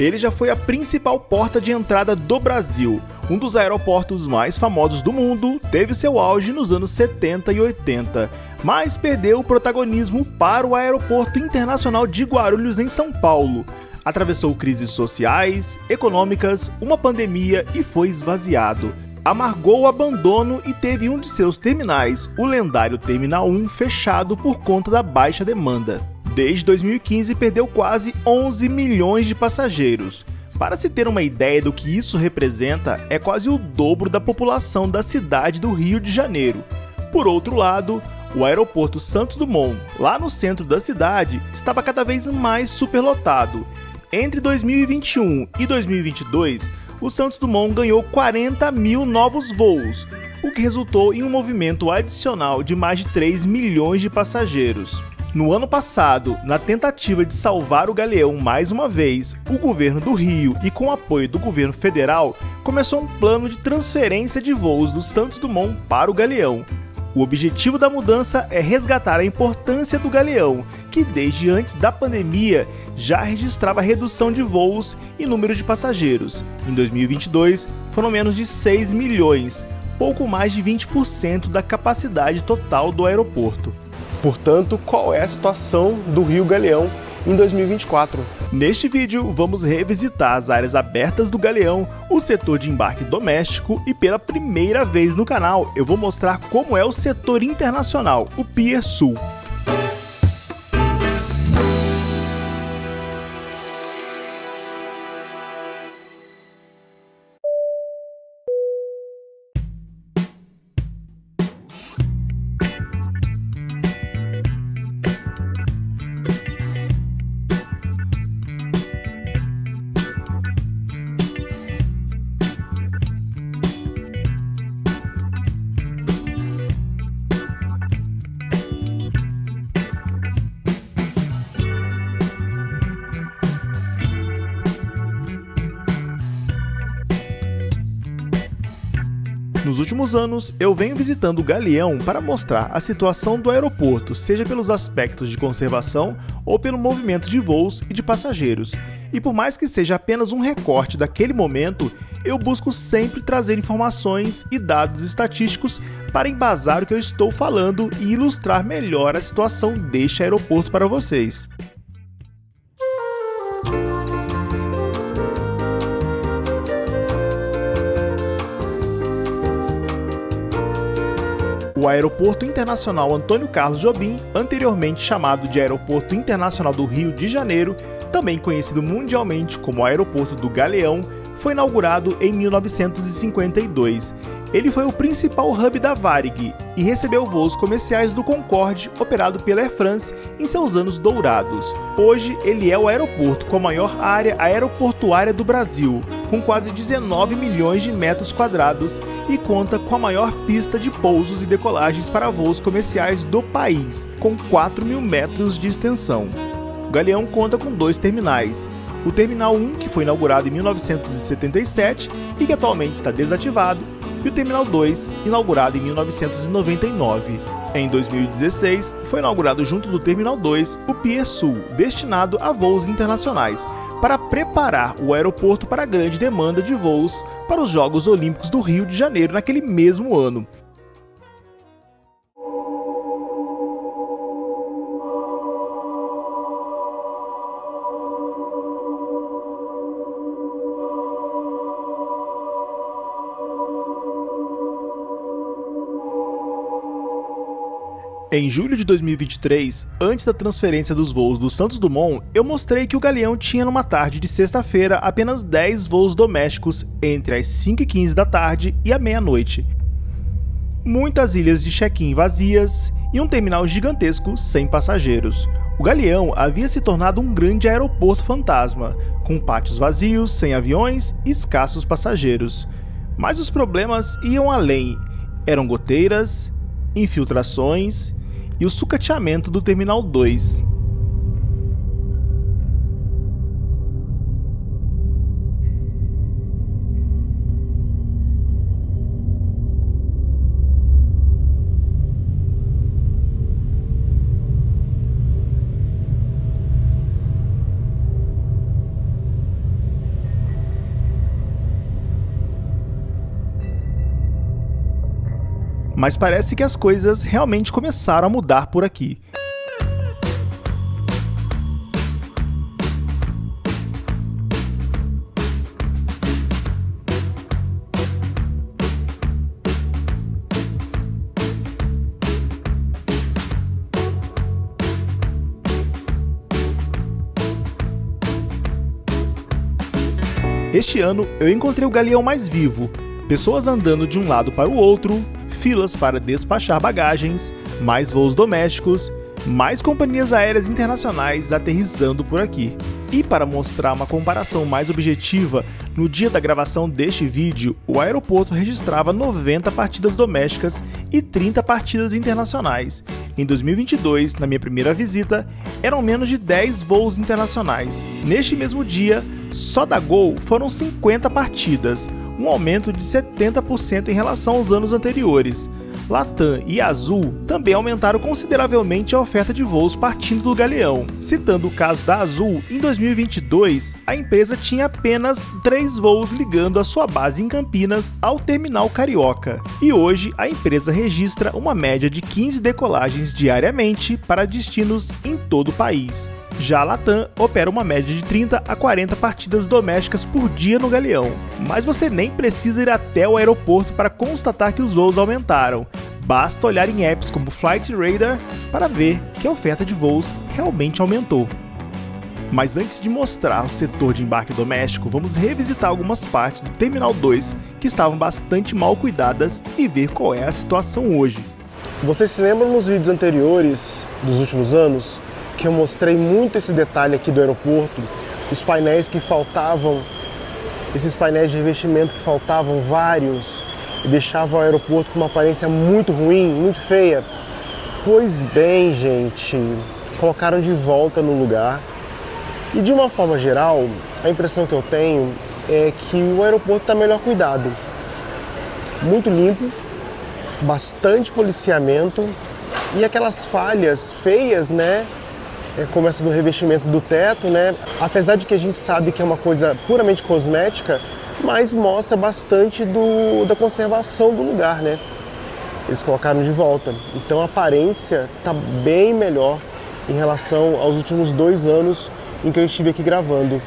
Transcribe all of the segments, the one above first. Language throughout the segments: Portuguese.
Ele já foi a principal porta de entrada do Brasil. Um dos aeroportos mais famosos do mundo, teve seu auge nos anos 70 e 80, mas perdeu o protagonismo para o Aeroporto Internacional de Guarulhos, em São Paulo. Atravessou crises sociais, econômicas, uma pandemia e foi esvaziado. Amargou o abandono e teve um de seus terminais, o lendário Terminal 1, fechado por conta da baixa demanda. Desde 2015 perdeu quase 11 milhões de passageiros. Para se ter uma ideia do que isso representa, é quase o dobro da população da cidade do Rio de Janeiro. Por outro lado, o aeroporto Santos Dumont, lá no centro da cidade, estava cada vez mais superlotado. Entre 2021 e 2022, o Santos Dumont ganhou 40 mil novos voos, o que resultou em um movimento adicional de mais de 3 milhões de passageiros. No ano passado, na tentativa de salvar o Galeão mais uma vez, o governo do Rio e com o apoio do governo federal, começou um plano de transferência de voos do Santos Dumont para o Galeão. O objetivo da mudança é resgatar a importância do Galeão, que desde antes da pandemia já registrava redução de voos e número de passageiros. Em 2022, foram menos de 6 milhões, pouco mais de 20% da capacidade total do aeroporto. Portanto, qual é a situação do Rio Galeão em 2024? Neste vídeo, vamos revisitar as áreas abertas do Galeão, o setor de embarque doméstico e pela primeira vez no canal eu vou mostrar como é o setor internacional, o Pier Sul. Nos últimos anos, eu venho visitando o Galeão para mostrar a situação do aeroporto, seja pelos aspectos de conservação ou pelo movimento de voos e de passageiros. E por mais que seja apenas um recorte daquele momento, eu busco sempre trazer informações e dados estatísticos para embasar o que eu estou falando e ilustrar melhor a situação deste aeroporto para vocês. O Aeroporto Internacional Antônio Carlos Jobim, anteriormente chamado de Aeroporto Internacional do Rio de Janeiro, também conhecido mundialmente como Aeroporto do Galeão, foi inaugurado em 1952. Ele foi o principal hub da Varig e recebeu voos comerciais do Concorde, operado pela Air France em seus anos dourados. Hoje, ele é o aeroporto com a maior área aeroportuária do Brasil, com quase 19 milhões de metros quadrados e conta com a maior pista de pousos e decolagens para voos comerciais do país, com 4 mil metros de extensão. O Galeão conta com 2 terminais. O Terminal 1, que foi inaugurado em 1977 e que atualmente está desativado, e o Terminal 2, inaugurado em 1999. Em 2016, foi inaugurado junto do Terminal 2 o Pier Sul, destinado a voos internacionais, para preparar o aeroporto para a grande demanda de voos para os Jogos Olímpicos do Rio de Janeiro naquele mesmo ano. Em julho de 2023, antes da transferência dos voos do Santos Dumont, eu mostrei que o Galeão tinha numa tarde de sexta-feira apenas 10 voos domésticos entre as 5h15 da tarde e a meia-noite. Muitas ilhas de check-in vazias e um terminal gigantesco sem passageiros. O Galeão havia se tornado um grande aeroporto fantasma, com pátios vazios, sem aviões e escassos passageiros. Mas os problemas iam além. Eram goteiras, infiltrações e o sucateamento do Terminal 2. mas parece que as coisas realmente começaram a mudar por aqui. Este ano eu encontrei o Galeão mais vivo, pessoas andando de um lado para o outro, filas para despachar bagagens, mais voos domésticos, mais companhias aéreas internacionais aterrissando por aqui. E para mostrar uma comparação mais objetiva, no dia da gravação deste vídeo, o aeroporto registrava 90 partidas domésticas e 30 partidas internacionais. Em 2022, na minha primeira visita, eram menos de 10 voos internacionais. Neste mesmo dia, só da Gol foram 50 partidas, um aumento de 70% em relação aos anos anteriores. Latam e Azul também aumentaram consideravelmente a oferta de voos partindo do Galeão. Citando o caso da Azul, em 2022, a empresa tinha apenas 3 voos ligando a sua base em Campinas ao terminal Carioca. E hoje, a empresa registra uma média de 15 decolagens diariamente para destinos em todo o país. Já a Latam opera uma média de 30 a 40 partidas domésticas por dia no Galeão. Mas você nem precisa ir até o aeroporto para constatar que os voos aumentaram. Basta olhar em apps como Flight Radar para ver que a oferta de voos realmente aumentou. Mas antes de mostrar o setor de embarque doméstico, vamos revisitar algumas partes do Terminal 2 que estavam bastante mal cuidadas e ver qual é a situação hoje. Vocês se lembram nos vídeos anteriores dos últimos anos que eu mostrei muito esse detalhe aqui do aeroporto, os painéis que faltavam, esses painéis de revestimento que faltavam vários e deixavam o aeroporto com uma aparência muito ruim, muito feia? Pois bem, gente, colocaram de volta no lugar e de uma forma geral, a impressão que eu tenho é que o aeroporto está melhor cuidado, muito limpo, bastante policiamento e aquelas falhas feias, né? Como essa do revestimento do teto, né? Apesar de que a gente sabe que é uma coisa puramente cosmética, mas mostra bastante da conservação do lugar, né? Eles colocaram de volta. Então a aparência está bem melhor em relação aos últimos 2 anos em que eu estive aqui gravando.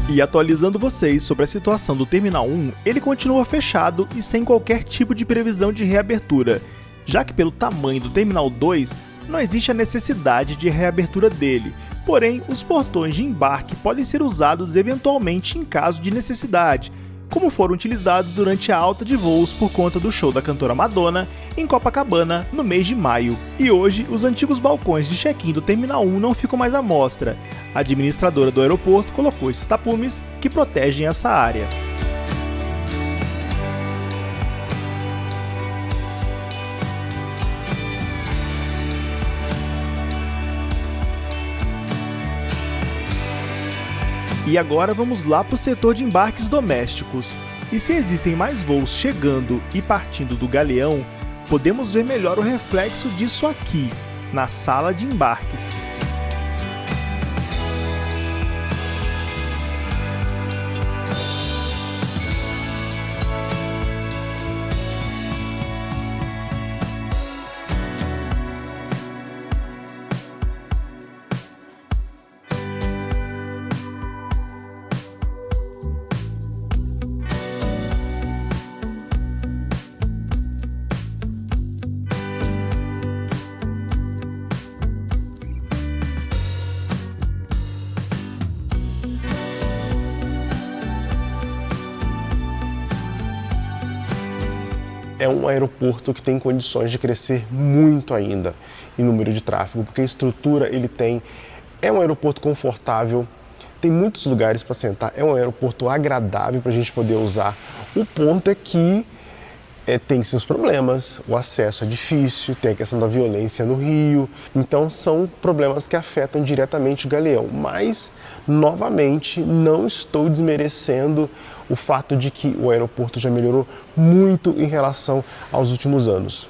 E atualizando vocês sobre a situação do Terminal 1, ele continua fechado e sem qualquer tipo de previsão de reabertura, já que pelo tamanho do Terminal 2 não existe a necessidade de reabertura dele, porém os portões de embarque podem ser usados eventualmente em caso de necessidade, como foram utilizados durante a alta de voos por conta do show da cantora Madonna em Copacabana no mês de maio. E hoje, os antigos balcões de check-in do Terminal 1 não ficam mais à mostra. A administradora do aeroporto colocou esses tapumes que protegem essa área. E agora vamos lá para o setor de embarques domésticos. E se existem mais voos chegando e partindo do Galeão, podemos ver melhor o reflexo disso aqui, na sala de embarques. é um aeroporto que tem condições de crescer muito ainda em número de tráfego, porque a estrutura ele tem, é um aeroporto confortável, tem muitos lugares para sentar, é um aeroporto agradável para a gente poder usar. O ponto é que tem seus problemas, o acesso é difícil, tem a questão da violência no Rio, então são problemas que afetam diretamente o Galeão, mas, novamente, não estou desmerecendo o fato de que o aeroporto já melhorou muito em relação aos últimos anos.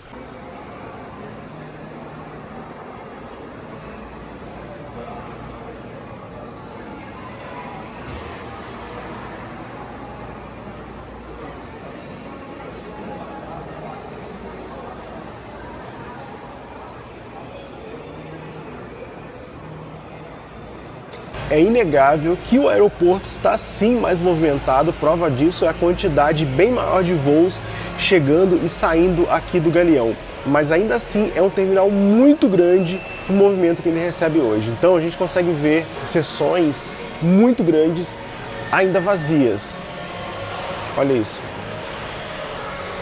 É inegável que o aeroporto está sim mais movimentado, prova disso é a quantidade bem maior de voos chegando e saindo aqui do Galeão. Mas ainda assim é um terminal muito grande para o movimento que ele recebe hoje. Então a gente consegue ver seções muito grandes ainda vazias. Olha isso.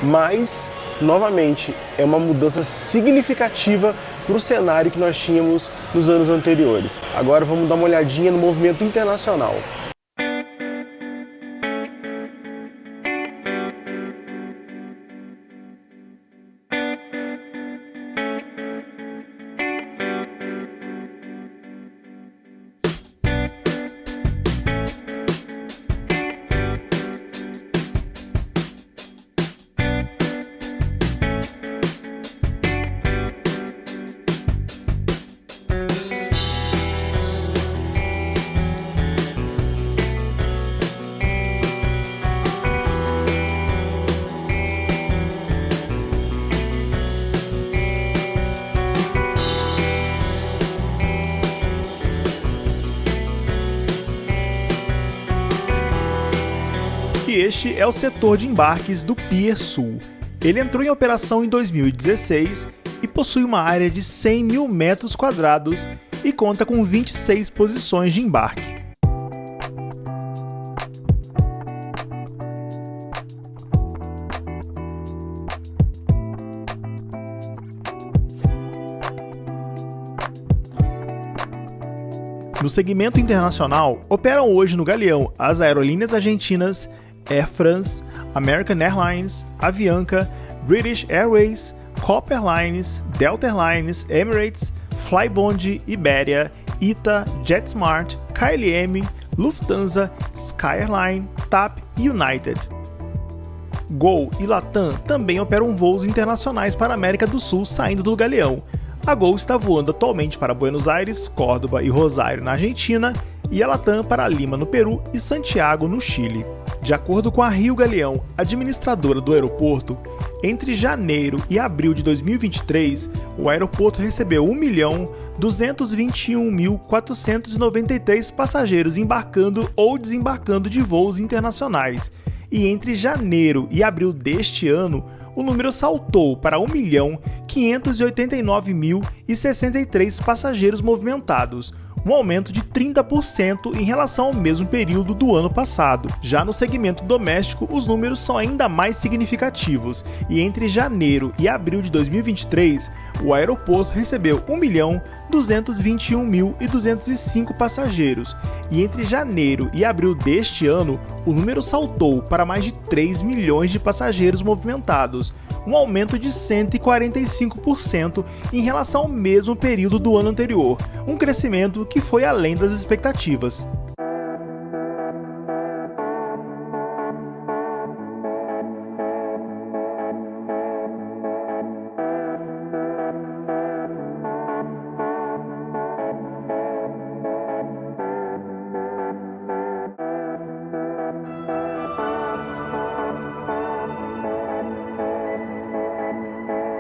Mas, novamente, é uma mudança significativa para o cenário que nós tínhamos nos anos anteriores. Agora vamos dar uma olhadinha no movimento internacional. E este é o setor de embarques do Pier Sul. Ele entrou em operação em 2016 e possui uma área de 100 mil metros quadrados e conta com 26 posições de embarque. No segmento internacional, operam hoje no Galeão as aerolíneas argentinas Air France, American Airlines, Avianca, British Airways, Copa Airlines, Delta Airlines, Emirates, Flybond, Iberia, ITA, JetSmart, KLM, Lufthansa, Sky Airline, TAP e United. Gol e Latam também operam voos internacionais para a América do Sul saindo do Galeão. A Gol está voando atualmente para Buenos Aires, Córdoba e Rosário na Argentina e a Latam para Lima no Peru e Santiago no Chile. De acordo com a Rio Galeão, administradora do aeroporto, entre janeiro e abril de 2023, o aeroporto recebeu 1.221.493 passageiros embarcando ou desembarcando de voos internacionais, e entre janeiro e abril deste ano, o número saltou para 1.589.063 passageiros movimentados, um aumento de 30% em relação ao mesmo período do ano passado. Já no segmento doméstico, os números são ainda mais significativos, e entre janeiro e abril de 2023, o aeroporto recebeu 1.221.205 passageiros, e entre janeiro e abril deste ano, o número saltou para mais de 3 milhões de passageiros movimentados, um aumento de 145% em relação ao mesmo período do ano anterior, um crescimento que foi além das expectativas.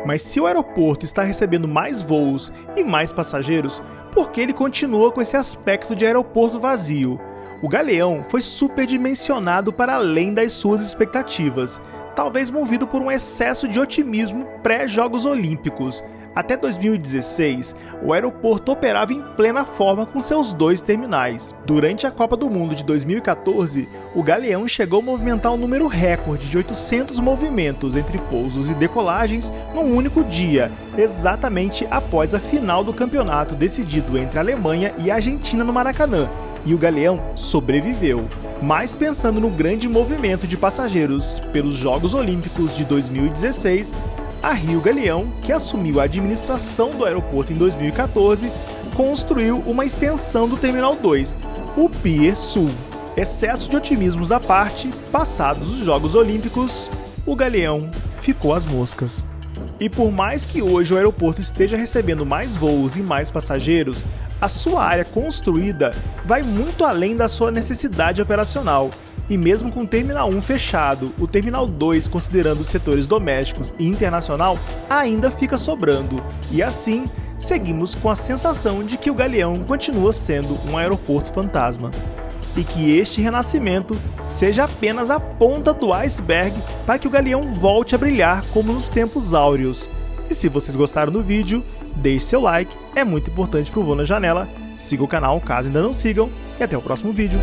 Mas se o aeroporto está recebendo mais voos e mais passageiros, por que ele continua com esse aspecto de aeroporto vazio? O Galeão foi superdimensionado para além das suas expectativas, talvez movido por um excesso de otimismo pré-Jogos Olímpicos. Até 2016, o aeroporto operava em plena forma com seus 2 terminais. Durante a Copa do Mundo de 2014, o Galeão chegou a movimentar um número recorde de 800 movimentos entre pousos e decolagens num único dia, exatamente após a final do campeonato decidido entre a Alemanha e a Argentina no Maracanã. E o Galeão sobreviveu. Mas pensando no grande movimento de passageiros pelos Jogos Olímpicos de 2016, a Rio Galeão, que assumiu a administração do aeroporto em 2014, construiu uma extensão do Terminal 2, o Pier Sul. Excesso de otimismos à parte, passados os Jogos Olímpicos, o Galeão ficou às moscas. E por mais que hoje o aeroporto esteja recebendo mais voos e mais passageiros, a sua área construída vai muito além da sua necessidade operacional. E mesmo com o Terminal 1 fechado, o Terminal 2, considerando os setores domésticos e internacional, ainda fica sobrando. E assim, seguimos com a sensação de que o Galeão continua sendo um aeroporto fantasma. E que este renascimento seja apenas a ponta do iceberg para que o Galeão volte a brilhar como nos tempos áureos. E se vocês gostaram do vídeo, deixe seu like, é muito importante para o Voo na Janela. Siga o canal caso ainda não sigam e até o próximo vídeo.